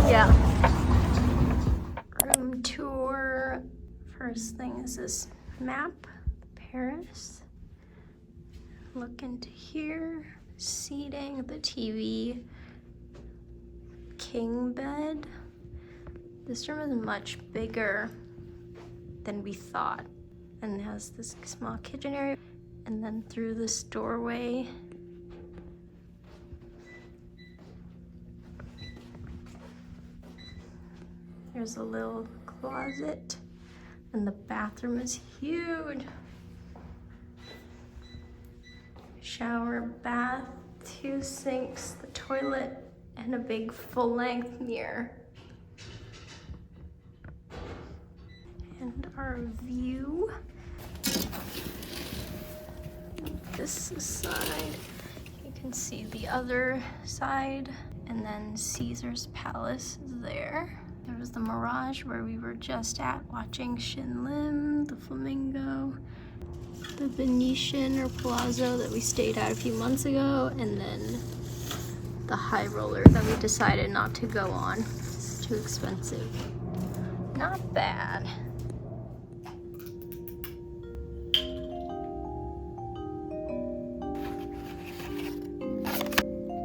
Yeah. Room tour. First thing is this map, Paris. Look into here. Seating, the TV, king bed. This room is much bigger than we thought and has this small kitchen area. And then through this doorway, there's a little closet, and the bathroom is huge. Shower, bath, 2 sinks, the toilet, and a big full-length mirror. And our view. This side, you can see the other side, and then Caesar's Palace is there. There was the Mirage where we were just at watching Shin Lim, the flamingo, the Venetian or Palazzo that we stayed at a few months ago, and then the high roller that we decided not to go on. It's too expensive. Not bad.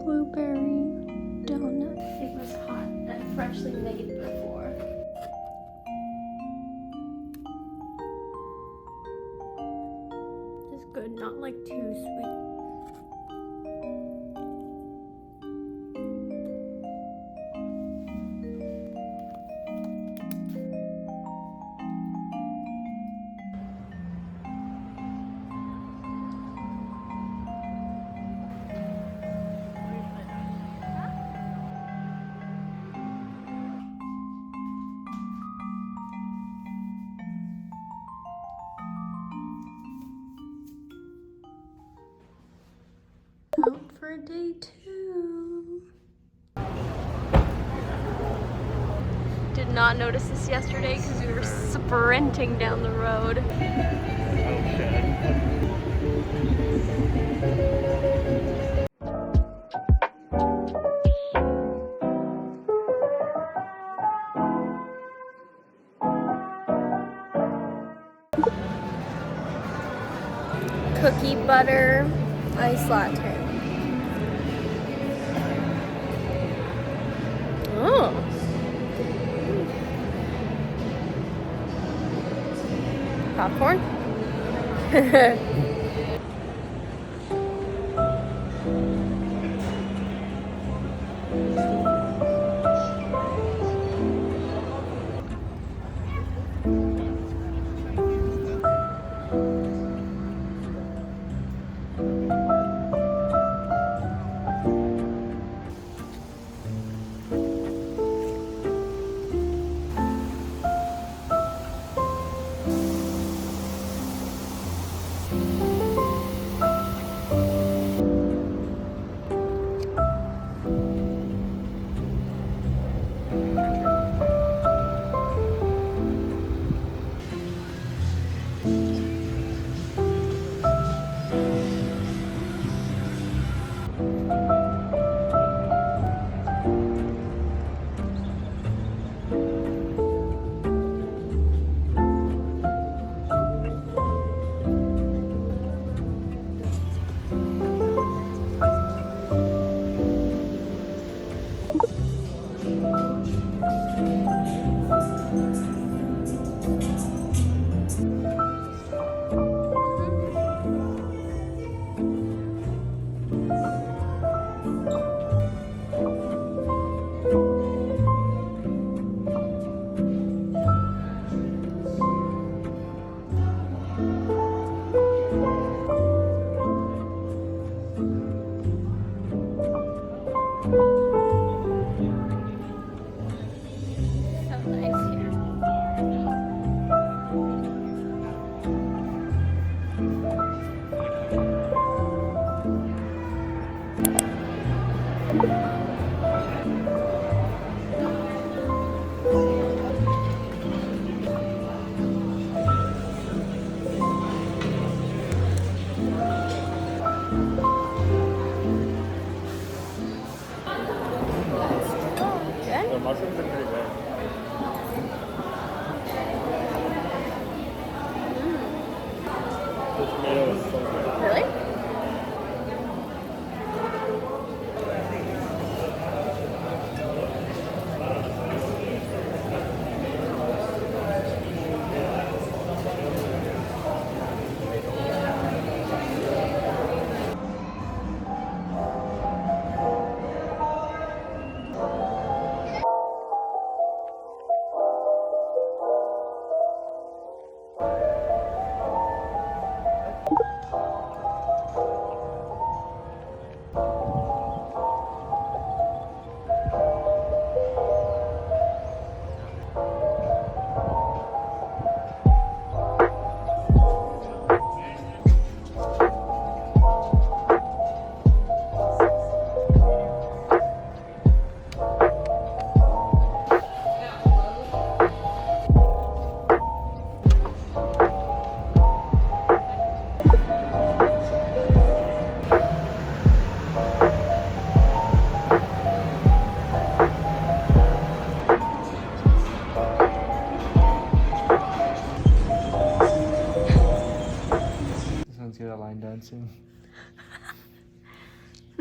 Blueberry donut. It was hot and freshly made before. It's good, not like too sweet. Out for day 2. Did not notice this yesterday because we were sprinting down the road. Cookie butter ice latte. Oh. Popcorn?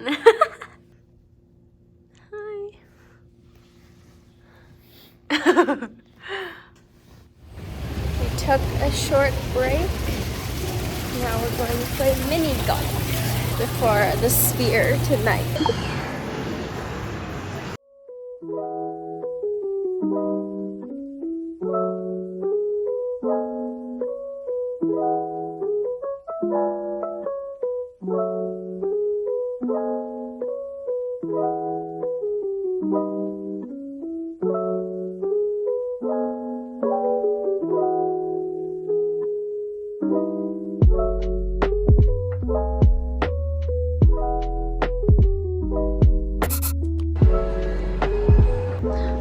Hi. We took a short break. Now we're going to play mini golf before the Sphere tonight.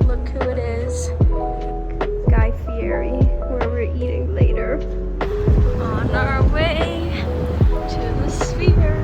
Look who it is. Fieri, where we're eating later. On our way to the Sphere.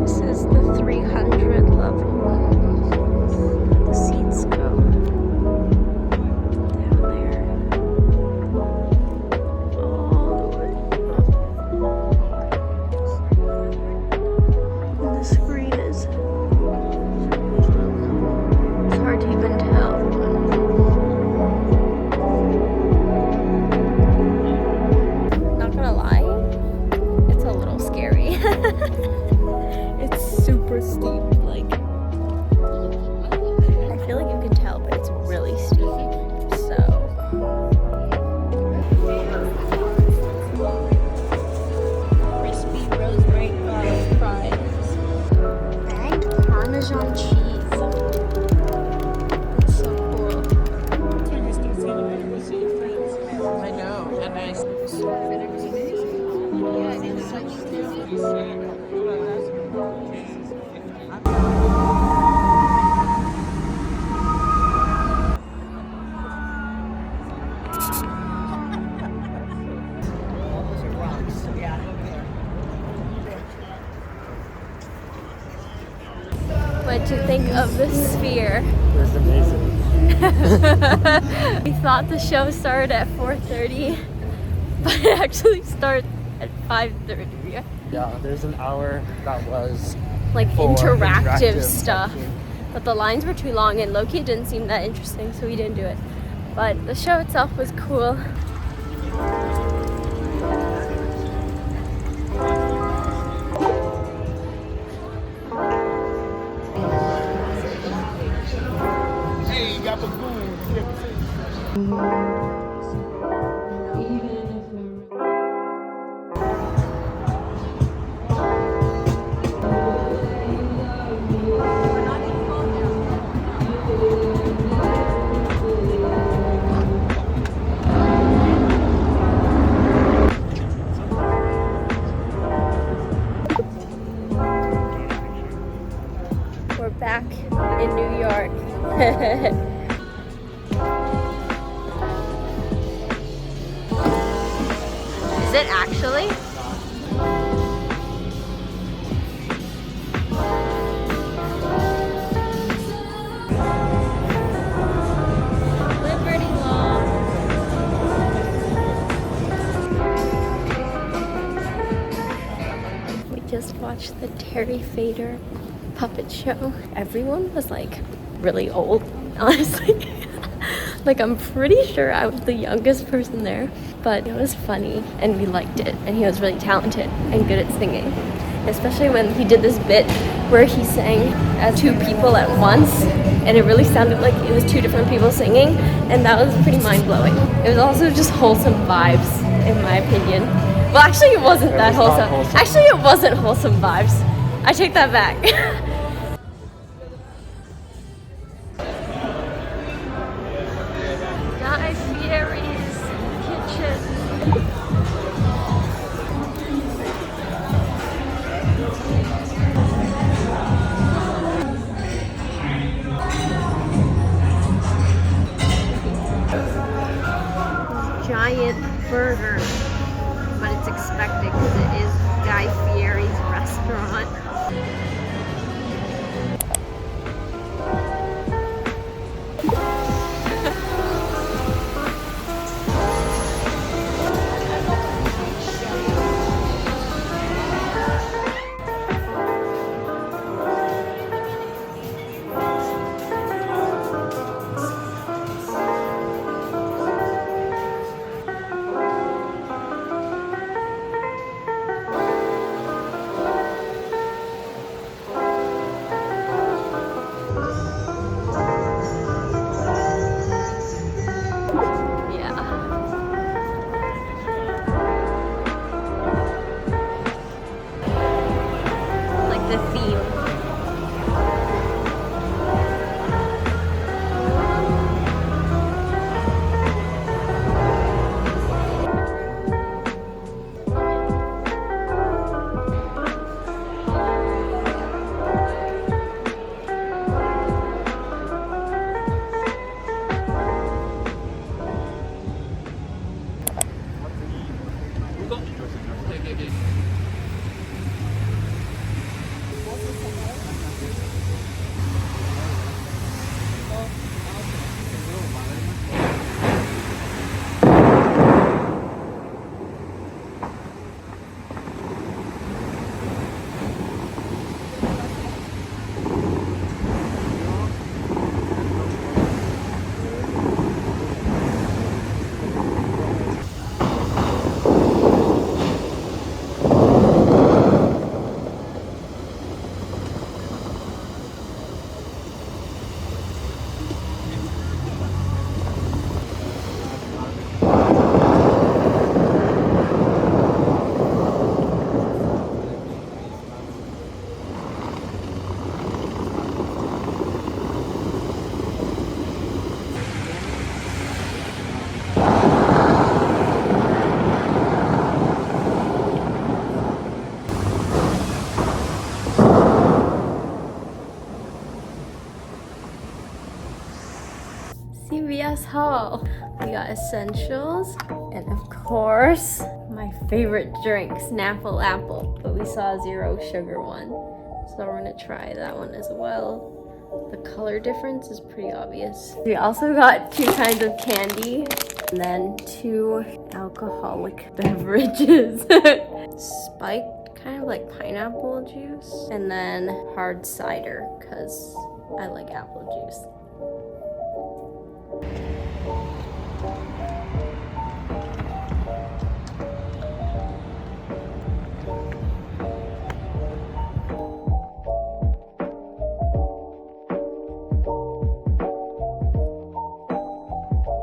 This is the 300 level. The seats go down there. All the way up. And the screen is... it's hard to even tell. Not gonna lie, it's a little scary. It's super steep, like, I feel like you can tell, but it's really steep, so. Crispy rosemary fries. Bagged Parmesan cheese. It's so cool. I know, and What'd you think of the Sphere? It was amazing. We thought the show started at 4:30, but it actually starts at 5:30. Yeah, there's an hour that was Like for interactive stuff. section. But the lines were too long and low-key didn't seem that interesting, so we didn't do it. But the show itself was cool. hey, you got the We're back in New York. Is it actually? Liberty Law. We just watched the Terry Fator puppet show. Everyone was like really old, honestly. Like, I'm pretty sure I was the youngest person there, but it was funny and we liked it, and he was really talented and good at singing. especially when he did this bit where he sang as two people at once, and it really sounded like it was two different people singing, and that was pretty mind-blowing. It was also just wholesome vibes, in my opinion. Well, actually, it wasn't that wholesome. Actually, it wasn't wholesome vibes. I take that back. Guy Fieri's kitchen. Giant burger, but it's expected because it is Guy Fieri's restaurant. The theme. CVS haul. We got essentials, and of course, my favorite drink, Snapple Apple. But we saw a 0 sugar one, so we're gonna try that one as well. The color difference is pretty obvious. We also got 2 kinds of candy, and then 2 alcoholic beverages. Spiked, kind of like pineapple juice, and then hard cider, because I like apple juice.